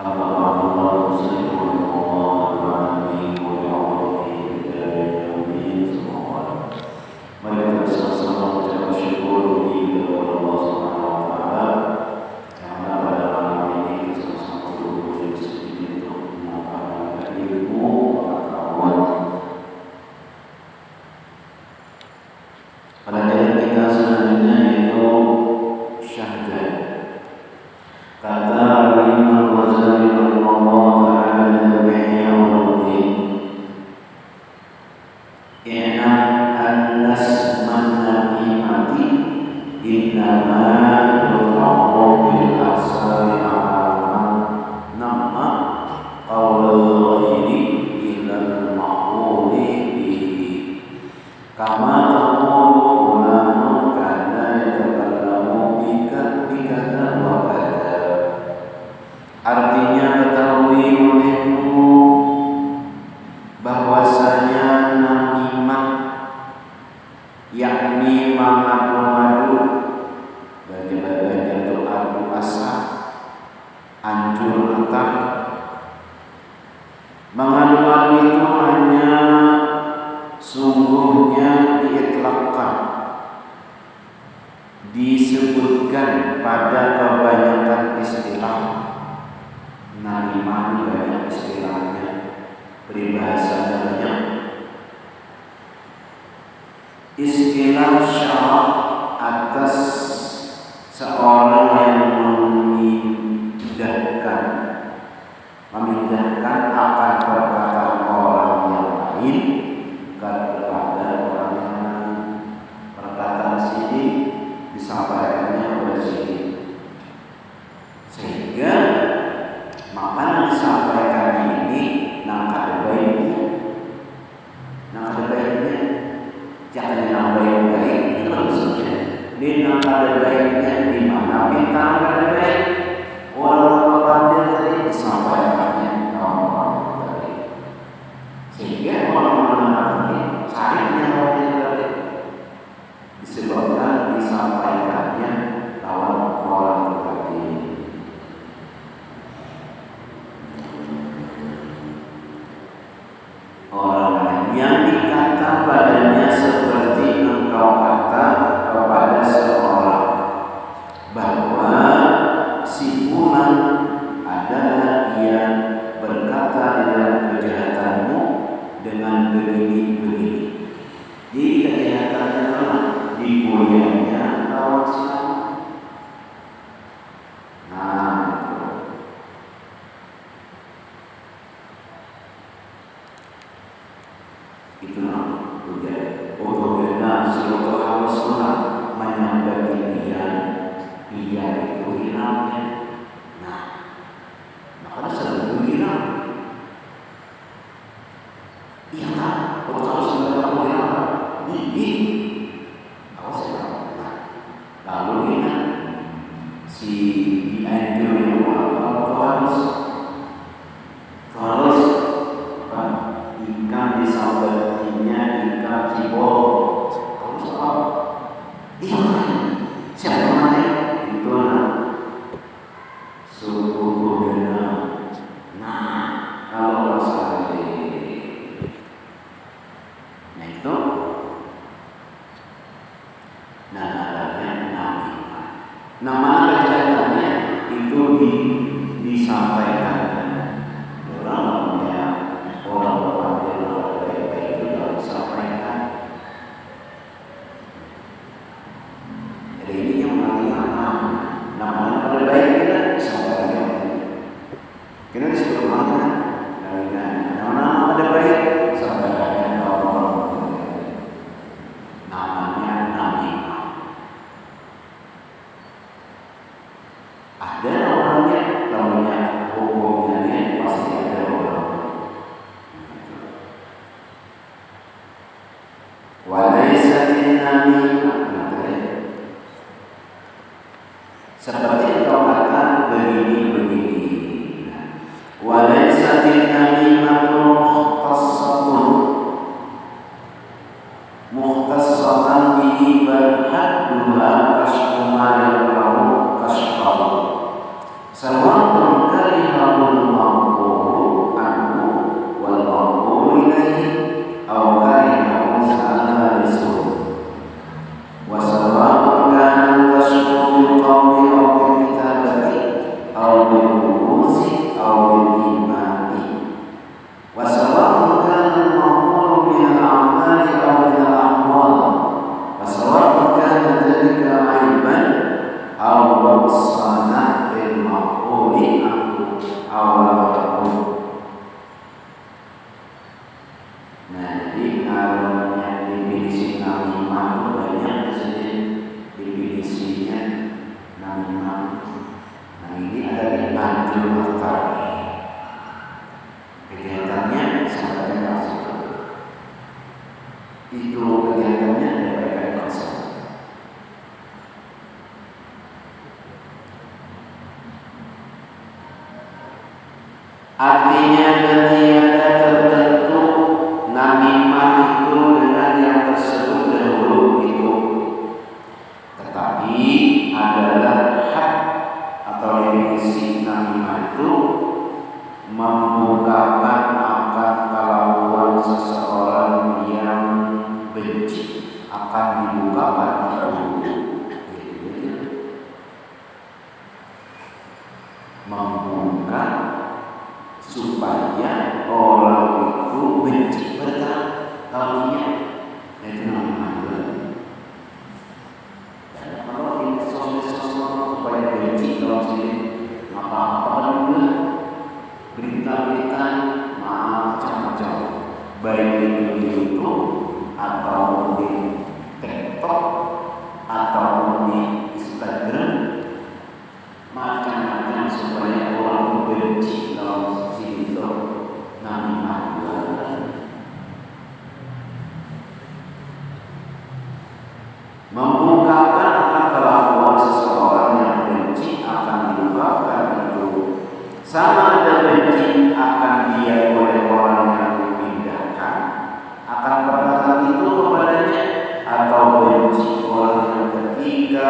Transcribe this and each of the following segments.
أما بعد الله وسلم على الله وعلى نبيه وعلى آله وصحبه أجمعين. Mari kita bersama-sama mengucapkan syukur kepada Allah Subhanahu wa taala yang mana pada malam ini kita sama-sama berkumpul di sini untuk menambahkan ilmu pengetahuan. Pelajaran kita selanjutnya yaitu syahadat. Kata Imam Ghazali rahimahullah taala dalam Ihya Ulumuddin, "Inna an-nasman nimati innama yu'aqabu bil ahsani alaman nama qaulul ghairi ila al-ma'quli bihi kama taqulu ulama kana yatakallamu bika wa kada." Artinya, ketahui olehmu bahwasanya namimah yakni mengadu-adu, bagi-bagi atau adu asa, anjur atar. Mengadu-adu itu hanya sungguhnya diitlaqkan, disebutkan pada kebanyakan istilah. Namimah ini banyak istilahnya, peribahasanya banyak. Istilah syarak atas seorang yang memindahkan akan perkataan orang yang lain kepada orang yang lain. Perkataan sini disampaikannya oleh sini, sehingga makanan disampaikan ini ada baiknya, jangan yang baik-baik itu maksudnya. Ini ada baiknya di mana kita ada baik. Orang pandai tadi disampaikannya orang tadi, sehingga orang tadi carinya orang tadi disebabkan disampaikannya lawan orang tadi. Orang yang dikata padanya seperti engkau kata kepada seorang bahwa si fulan adalah yang berkata di dalam kejahatanmu dengan begini-begini. Di kejahatannya adalah di kuliahnya lawan siapa? Itulah budaya. Benar seluruh harus menyambat dia itu hilangnya. Nah, makanya selalu hilang. Iya kan? Kalau sudah kamu hilang, ini awas ya. Lalu ini si dianjur yang harus ikan disambatinya ikan cibol. Kamu soal iya siapa namanya? Itu awal. Nah, jadi kalau yang definisi namimah itu banyak di sini definisinya namimah. Nah, ini ada di Anjul Matar. Kegiatannya sangat jelas itu. Itu kegiatannya menyampaikan bangsa. Artinya tiada tertentu namimah itu dengan yang tersebut dahulu itu, tetapi adalah hak atau definisi namimah itu membukakan akan kelakuan seseorang yang benci, akan dibukakan itu, membuka supaya orang itu benci bertaunya, itu namanya. Dan kalau ini sosmed supaya benci kalau sini apa-apa dulu, berita-berita macam-macam, baik itu di YouTube atau di TikTok atau di Instagram, macam-macam supaya orang benci kalau sini itu namanya. Membukakan akan kelakuan seseorang yang benci akan dibukakan itu, sama ada benci akan dia oleh orang yang dipindahkan akan perkataan itu kepadanya, atau benci orang yang ketiga,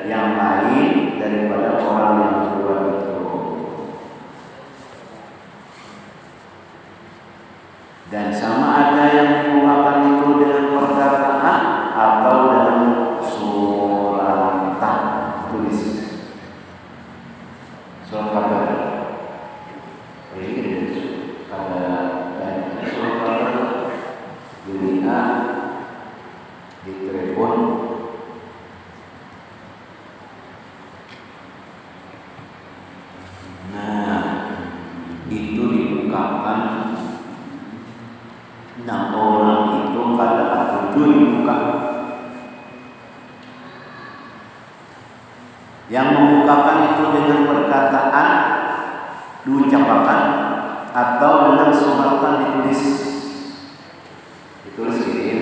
yang lain daripada orang yang kedua itu. Dan sama ada yang dibukakan itu dengan perkataan atau dengan suratan tulis, surat kabar. Ini kabar dan surat kabar dilihat di Cirebon. Nah, itu dibukakan 6 orang itu keadaan 7 dibuka. Yang membukakan itu dengan perkataan diucapkan atau dengan suratan ditulis. Ditulis gini,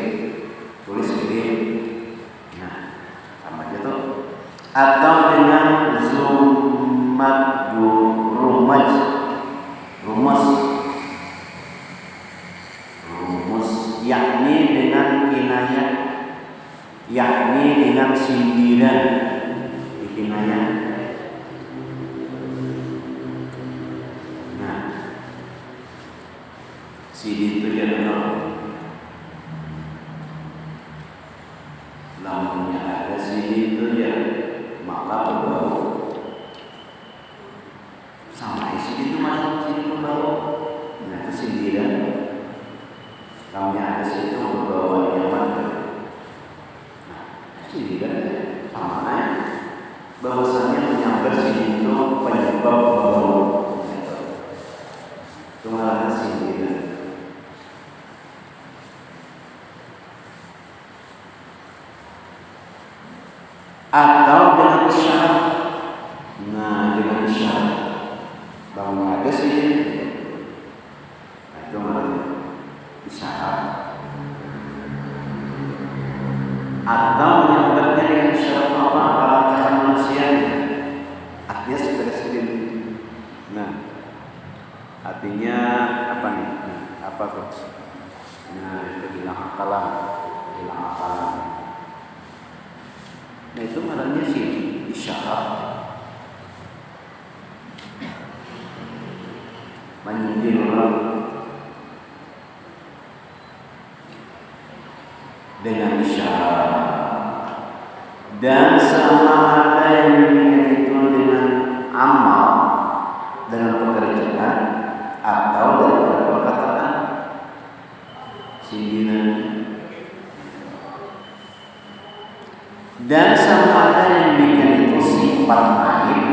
tulis gini. Nah, sama aja tuh. Atau dengan rumus, yakni dengan kinayah, yakni dengan sindiran, kinayah. Nah, sini itu dia benar. Lampunya ada sini itu dia, maka berbau. Sama isi itu masuk sini berbau. Nah, itu sindiran. Lampunya ada sini itu berbau nyaman. Nah, sindiran sama ya. Bahwasanya menyambar sini itu penyebab bau. Itu malah sindiran. Atau dengan isyarat. Nah, dengan isyarat bahwa ada sini. Nah, itu malah isyarat. Atau menyambarnya dengan isyarat Allah dalam kata manusia. Artinya seperti ini. Nah, artinya apa nih? Nah, apa tuh? Nah, itu bilang akalan. Nah, itu marahnya sih isyarat. Menyindir orang dengan isyarat. Dan sama ada yang demikian itu dengan amal, dengan pekerjaan atau dengan perkataan, sindiran. Dan sama ada yang demikian itu sifat lain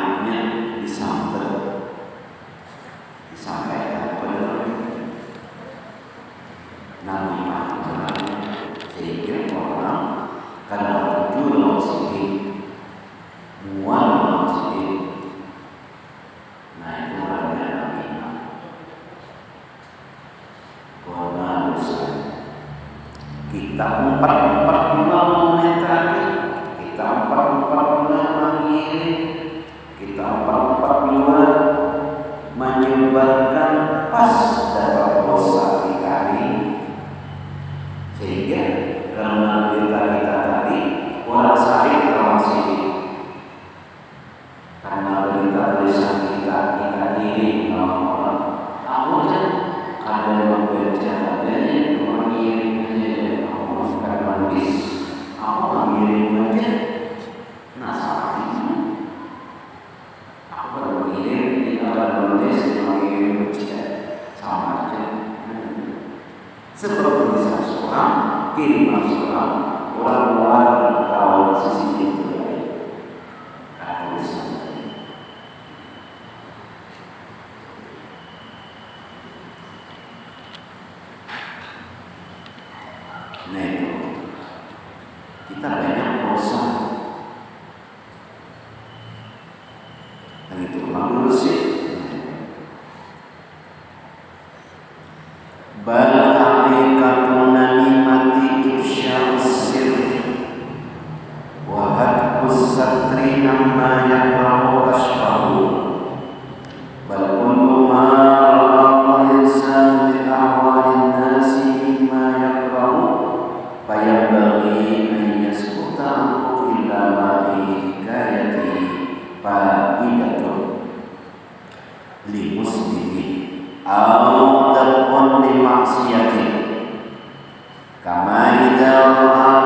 anaknya disampaikan kepada namimah, sehingga orang kadang jujur sedih, mual sedih. Nah itu namanya namimah. Karena dosa kita umpat-umpat juga mengomentari, kita umpat-umpat juga mengirim, kita umpat-umpat juga menyebarkan pas dalam dosa dikali, sehingga karena berita kita tadi orang sakit orang sakit, karena berita tulisan kita kirim orang-orang. Aku kan ada yang baca adanya orang ngirim aja, aku bukan manusia, aku mengirim aja, nah salah itu. Aku baru mengirim di dalam nulis mengirim baca sama aja. Seperti seorang kirim seorang orang luar tahu sisi itu ya. Nah itu kita banyak dosa, dan itu malu sih. Bal'alikatun namimati ifsya'us sirri wa hadqus satri namma yakrahu kashfahu bal kullu ma ra'a insan min ahwalin nasi mimma yakrahu fayambaghi an yaskuta anhu illa ma bi hikayati fa'idatun li muslimin au tabun li maksiatin kama idza ra'a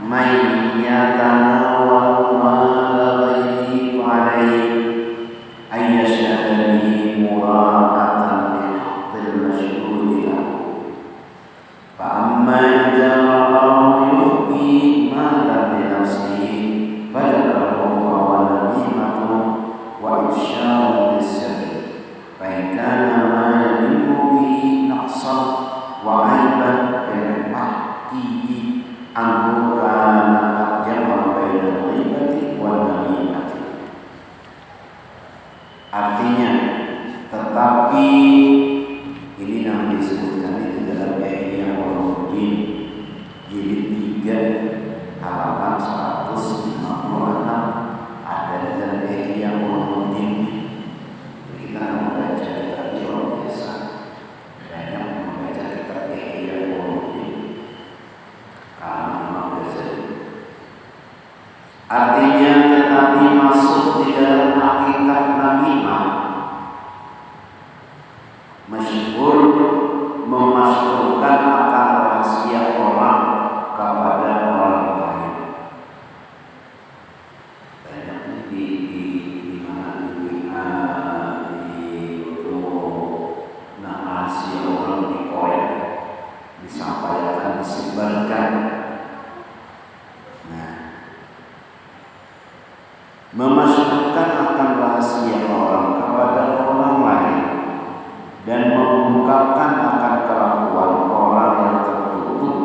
man yatanawal mala ghairi alayhi ayyashhada bihi mura'atan li haqqil mashhudi lahu fa amma idza ra'ahu yukhfi mala bi nafsihi fadakahu wa namimatun wa ifsya'un lis-sirri فإن كان ما يليق به نقصا وعيبا بمحكيه عنه كان قد جمع بين الغيبة والنميمة. Artinya, tetapi ini yang disebutkan di dalam Ihya Ulumuddin jilid 3 halaman 156 ada dalam Ihya Ulumuddin. Kita membaca kitab luar biasa, banyak membaca kitab Ihya Ulumuddin karena Imam Ghazali. Artinya tetapi masuk di dalam hakikat namimah masyhur memasukkan akan rahasia orang kepada orang lain. Banyaknya di mana rahasia orang dikorek, disampaikan, disebarkan. Nah, memasukkan akan rahasia orang kepada orang lain dan mengungkapkan akan kelakuan orang yang tertutup.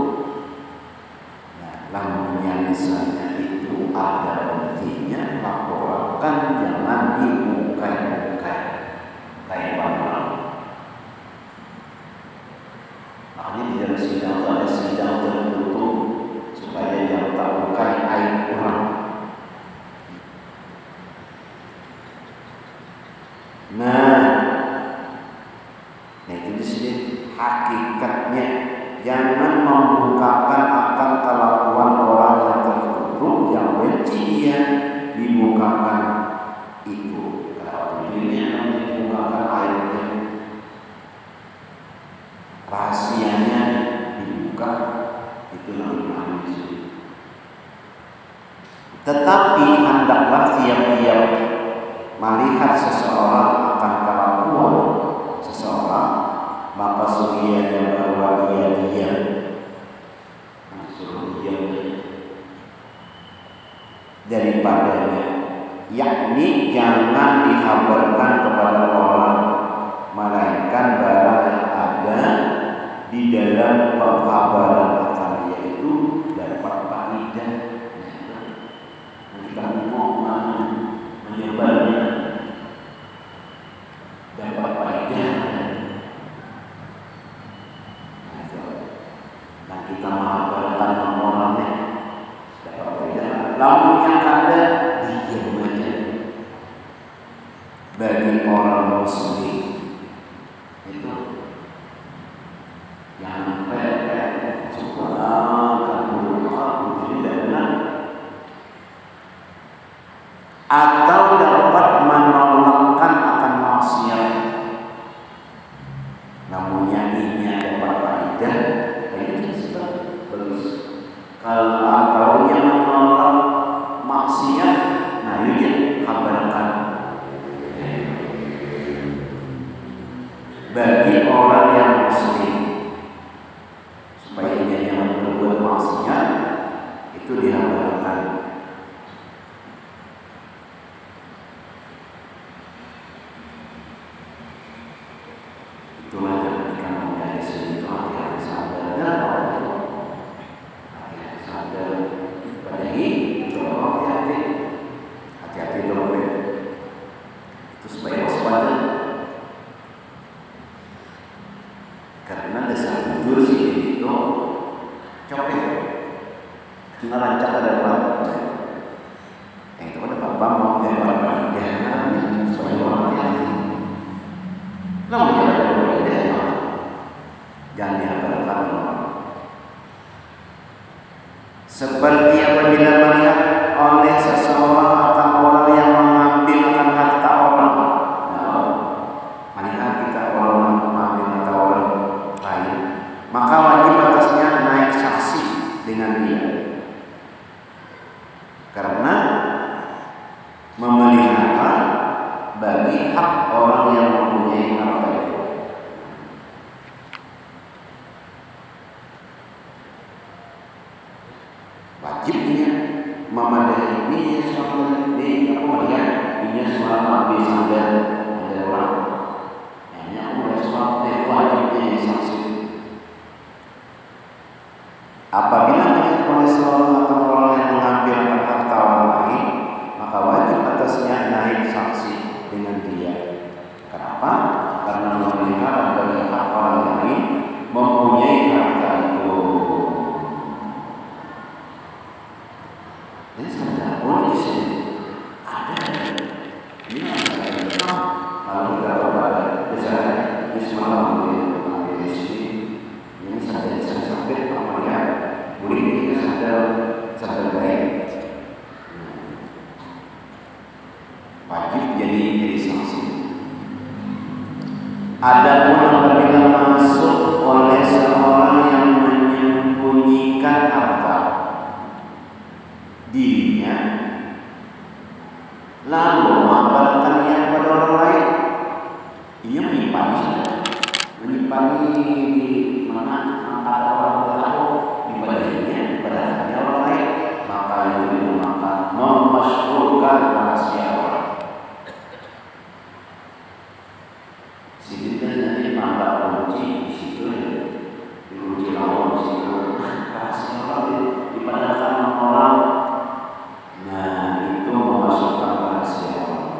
Nah, lamanya misalnya itu ada buktinya, laporkan, jangan diungkap-ungkap kayak orang. Makanya di dalam sidang ada sidang tertutup supaya yang terbuka aib orang. Nah itu di sini hakikatnya, jangan mengungkapkan akan kelakuan orang yang tertutup yang benci dia dibukakan itu. Kalau dirinya dibukakan aibnya, rahasianya dibuka, itu namanya di sini. Tetapi hendaklah tiap-tiap melihat seseorang akan kelakuan seseorang, maka surianya bahwa dia diam. Suruh diam daripadanya yakni jangan dikabarkan kepada orang, melainkan barang yang ada di dalam pengkabaran akan dia itu dapat faedah. Kita mau menyebarnya dapat faedah. Dan kita mengabarkan orangnya dapat faedah. Lalu yang ada diam aja. Bagi orang muslim itu yang sampai atau dapat menolakkan akan maksiat, namun yang ini dapat faedah, ini sebab bagus. Kalau atau yang menolak maksiat, nah ini kabarkan bagi orang yang muslim supaya dia jangan berbuat maksiat, itu dihabarkan. Itulah yang akan menjadi sesuatu hati-hati sadar hati-hati sadar pada ini itu hati-hati dulu itu supaya waspada. Karena dasar jujur sih itu copet karena rancak ada apa yang itu ada bapak mau lewat jangan supaya orang hati-hati. Namun jangan dihabarkan seperti apabila melihat oleh seseorang akan orang yang mengambil akan harta orang. Melihat kita orang mengambil harta orang lain, maka wajib atasnya naik saksi dengan dia, karena memelihara bagi hak orang yang mempunyai harta itu. Wajibnya memadai ini selama ini aku melihat ini selama ambil sandal ada orang yang aku melihat selama wajibnya saksi. Apabila melihat oleh seorang atau orang yang mengambil harta orang lain, maka wajib atasnya naik saksi dengan dia. Kenapa? Karena memelihara bagi hak orang lain mempunyai harta itu. Ini sebenarnya boleh di sini ada. Ini ada. Kalau kita pada misalnya di semalam di sini, ini saya sampai namanya boleh kita sadar baik. Wajib jadi saksi. Adapun apabila masuk oleh seorang yang menyembunyikan harta dirinya, lalu mengabarkannya kepada orang lain, ia menyimpan di mana ada orang tahu di badannya, pada hati orang lain, maka itu dinamakan memasyhurkan rahasia orang. Sini nanti mangga kunci di situ ya, dikunci lawan di situ, rahasia orang dipadamkan orang. Nah, itu memasukkan rahasia orang.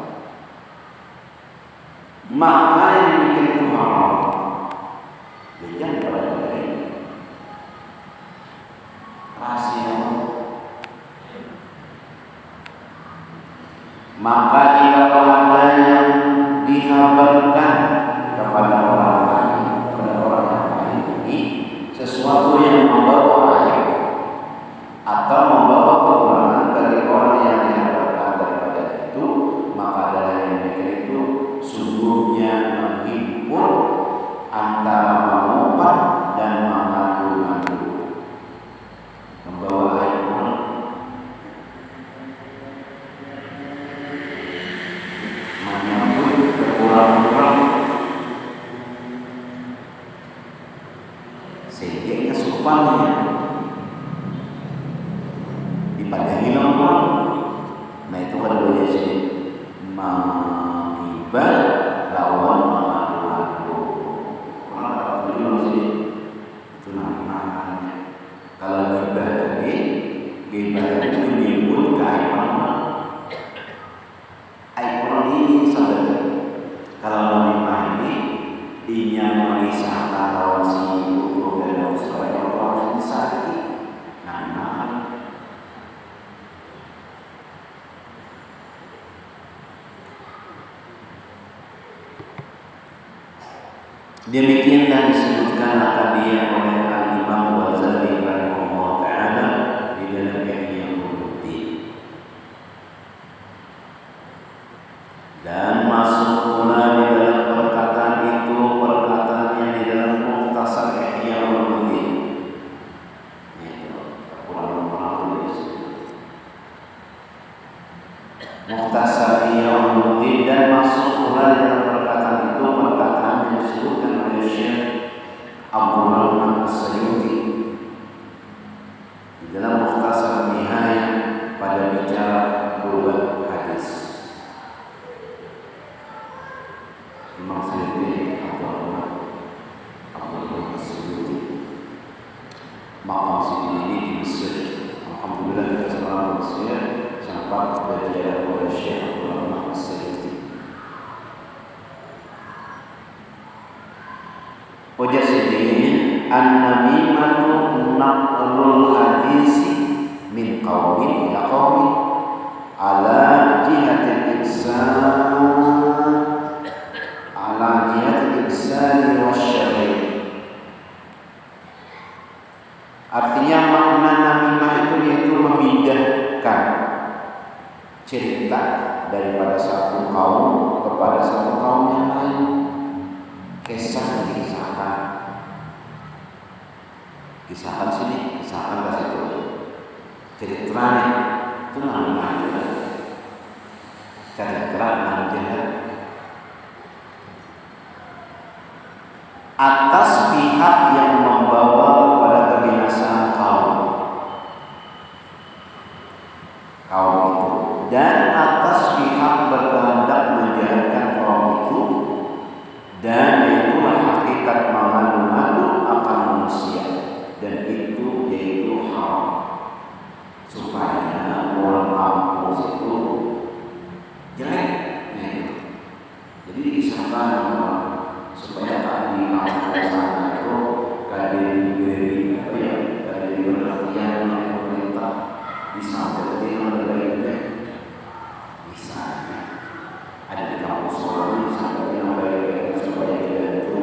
Maka yang bikin itu haram. Jangan pada dari rahasia orang. Maka jika ada yang dikabarkan kepada orang lain, ini sesuatu yang membawa aib atau membawa kekurangan bagi orang yang diharapkan daripada itu, maka adalah yang mereka itu sungguhnya menghimpun antara mengumpat dan mengadu-ngadu, membawa aib orang. Menyambut kekurangan orang sehingga sopannya dipadai orang. Nah itu kan boleh sih. Gimana itu menyebut keaiban aib ini saudara. Kalau namimah ini dia mengisahkan lawan si ibu dan supaya orang disakiti. Namimah demikianlah disebutkan akan dia oleh Al-Imam Ghazali rahimahullah ta'ala di dalam Ihya Ulumuddin. Dan masuk pula di dalam perkataan itu perkataan yang di dalam Mukhtasar Ihya Ulumuddin. Mukhtasar Ihya Ulumuddin dan masuk pula di dalam perkataan itu perkataan yang disebutkan oleh Syekh Abdul Rahman As-Sayuti di dalam Mukhtasar Nihayah pada bicara berubat hadis. Imam Sayuti Abdul Rahman As-Sayuti makam sini ini di Mesir. Alhamdulillah kita seorang Mesir sampai belajar oleh Syekh Abdul Rahman As-Sayuti. Wajasidin an-namimatu naqlul hadisi min qaumin ila qaumin ala jihatil ihsan wasyarri. Artinya makna namimah itu yaitu memindahkan cerita daripada satu kaum kepada satu kaum yang lain. Kisah kisahkan sini, kisahkan ke situ. Ceritanya itu namanya cerita namanya atas pihak yang membawa kepada kebinasaan kaum itu, dan atas pihak berkehendak menjahatkan kaum itu, dan itulah hakikat mengadu-adu akan manusia, dan itu yaitu haram, supaya orang kampus itu jelek. Jadi disahkan supaya tak di kampus sana itu kadang-kadang perhatian oleh pemerintah disampaikan oleh baik-baik. Misalnya ada di kampus orang disampaikan oleh baik-baik supaya dibantu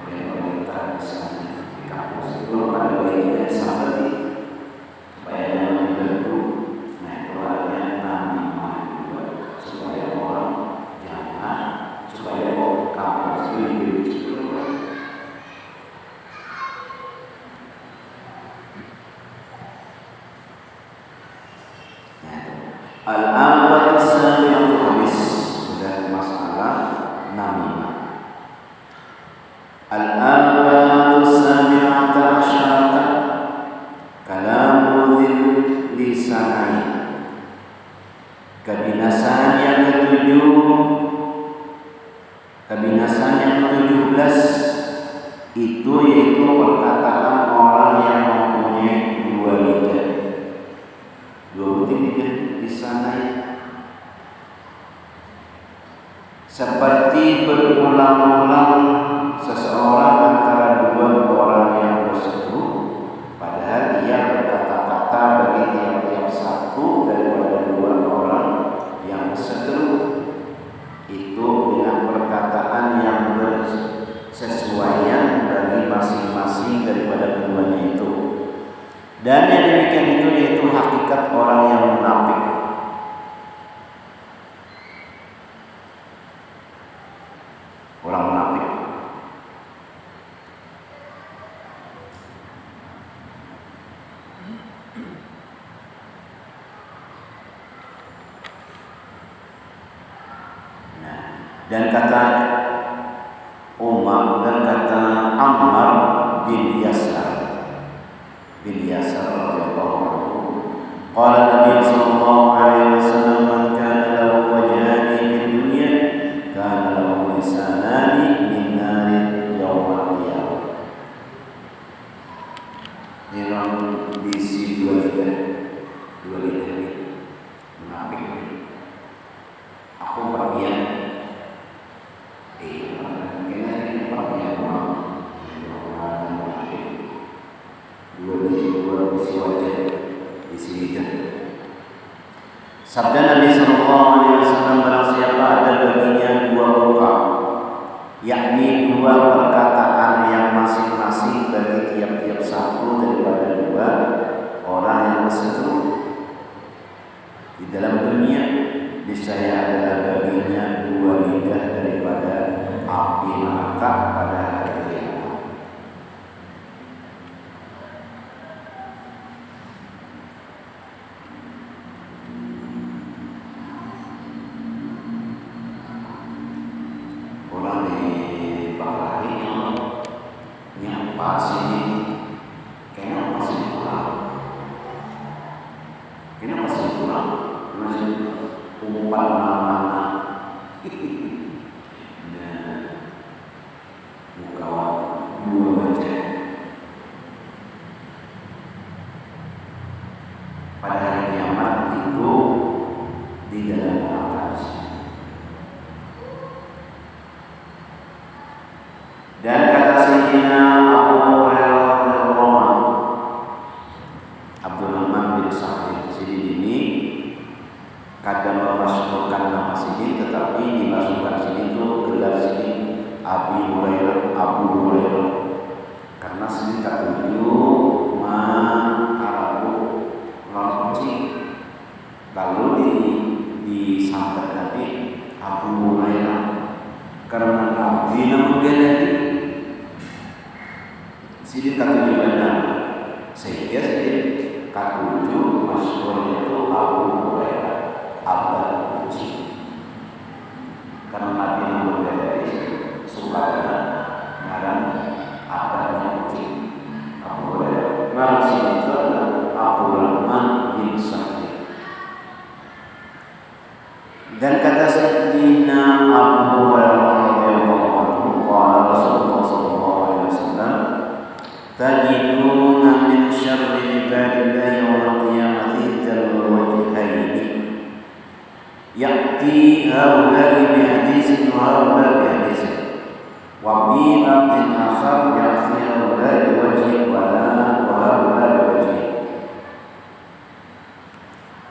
oleh pemerintah. Misalnya di kampus itu ada baiknya disampaikan supaya jangan dibantu. Nah itu artinya namimah juga, supaya orang jangan, supaya kampus itu dibenci. Al-awwal as-sabi'u habis dan masalah namimah. Al-awwal as-sabi'ata asyarata kalamu dzil lisani. Kebinasaan yang ke-17 itu yaitu perkataan orang yang mempunyai dua lidah. Dua lidah di sana seperti berulang-ulang seseorang antara dua orang yang berseteru, padahal ia berkata-kata bagi tiap-tiap satu daripada dua orang yang berseteru itu dengan perkataan yang bersesuaian bagi masing-masing daripada keduanya itu. Dan yang demikian itu yaitu hakikat orang yang munafik. Orang munafik. Nah, dan kata Umar dan kata Ammar bin Yasar radhiyallahu anhu, qala Nabi sallallahu alaihi wasallam, man kana lahu wajhani min dunya kana lahu lisanani min narin yaumil qiyamah. Memang diisi dua lidah. Aku pergian, kayaknya ini pergian dua isi wajah di sini kan. Sabda Nabi Sallallahu Alaihi Wasallam, barang siapa ada baginya dua muka, yakni dua perkataan yang masing-masing bagi tiap-tiap satu daripada dua orang yang berseteru di dalam dunia, niscaya adalah baginya dua lidah daripada api neraka pada hari kiamat. Orang di Bangladesh yang pasti kayaknya masih kurang, masih umpan mana buka dua wajah pada hari kiamat itu di dalam neraka. Dan kata Sayyidina Abu Hurairah radhiyallahu Abdurrahman bin Sa'id Sidin ini kadang memasukkan nama sini, tetapi dimasukkan sini itu gelar sini Abu Hurairah karena sini tak tujuh Arabu Rasul, lalu disambat Nabi Abu Hurairah karena Nabi namun dia sini tak tujuh nama, sehingga sini katujuh masyhurnya itu Abu Hurairah Abdul Uci, karena Nabi namun dia suka dengan ngaran Abdul Uci Abu Hurairah. Ngaran sini itu adalah Abdurrahman bin Sa'id. Dan kata Sayyidina Abu Hurairah radhiyallahu anhu, qala Rasulullah sallallahu alaihi wasallam, tajiduna min syarri ibadillahi yawmal qiyamati dzal wajhaini ya'ti haula'i bi hadisin wa haula'i bi hadisin wa bi lafzin akhar ya'ti haula'i bi wajhin wa haula'i bi wajhin.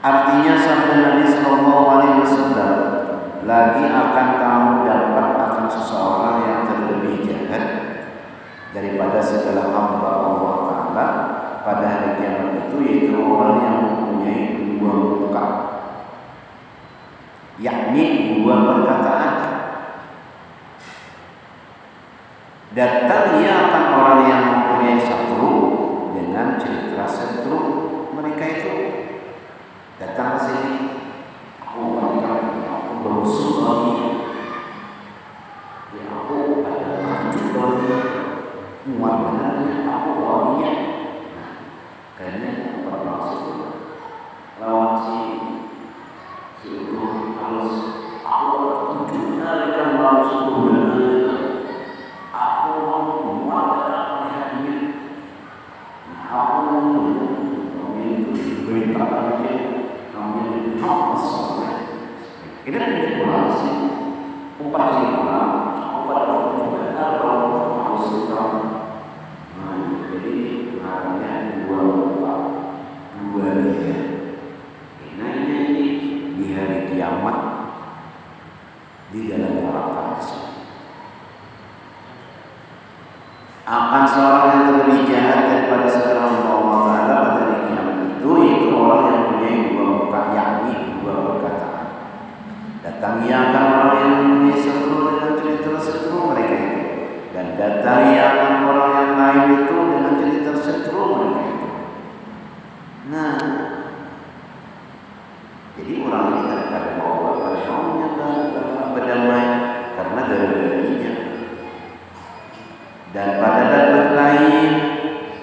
Artinya sabda Nabi sallallahu alaihi wasallam, lagi akan kamu dapat akan seseorang yang terlebih jahat daripada segala hamba Allah Ta'ala pada hari kiamat itu, yaitu orang yang mempunyai dua muka, yakni dua perkataan. Datang ia akan orang yang mempunyai satu dengan cerita satu mereka itu datang ke sini, aku berusul lagi, ya aku ada lanjut lagi, muat benarnya aku lawannya. Nah, kayaknya bermaksud lawan si itu harus aku tunjukkan maksud benar, aku mau muat dalam hatinya. Nah, aku memiliki berita lagi. Kita tidak berhasil umpat lima, umpat juga harus tahu. Jadi hanya dua lidah. Nah ini di hari kiamat di dalam neraka akan seorang yang lebih jahat daripada seorang Allah Taala pada hari kiamat itu, yaitu orang yang punya dua muka, yakni dua perkataan. Datang ia akan orang yang mempunyai satu dengan cerita seru mereka itu, dan datang ia akan orang yang lain itu dengan cerita seru mereka itu. Nah, jadi orang ini kadang-kadang mau maunya berdamai karena gara-garanya. Dan pada dapat lain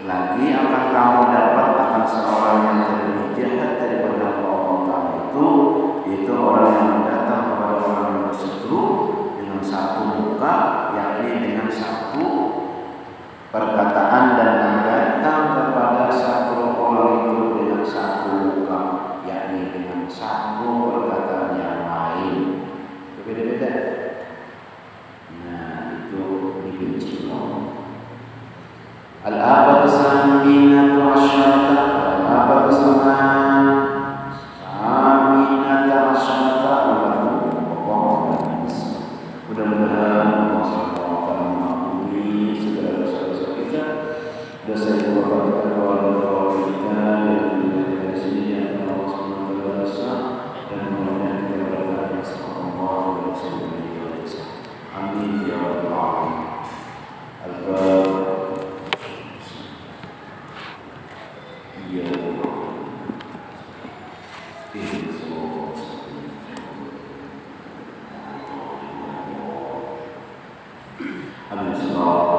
lagi akan kamu dapat akan seorang yang lebih jahat daripada Allah Ta'ala itu orang yang datang kepada orang yang berseteru dengan satu muka, yakni dengan satu perkataan, dan yang datang kepada satu orang itu dengan satu muka, yakni dengan satu perkataan. Al-abad saminatu asyarata, al-abad saminatu asyarata, mudah-mudahan Allah SWT mengampuni segala dosa-dosa kita, dosa yang merupakan awal kita dari dunia dari sini yang Allah SWT dosa dan mudah-mudahan kita berdoa bersama Allah dan Rasulullah. Amin ya rabbal alamin. Al-Fatihah. Amin.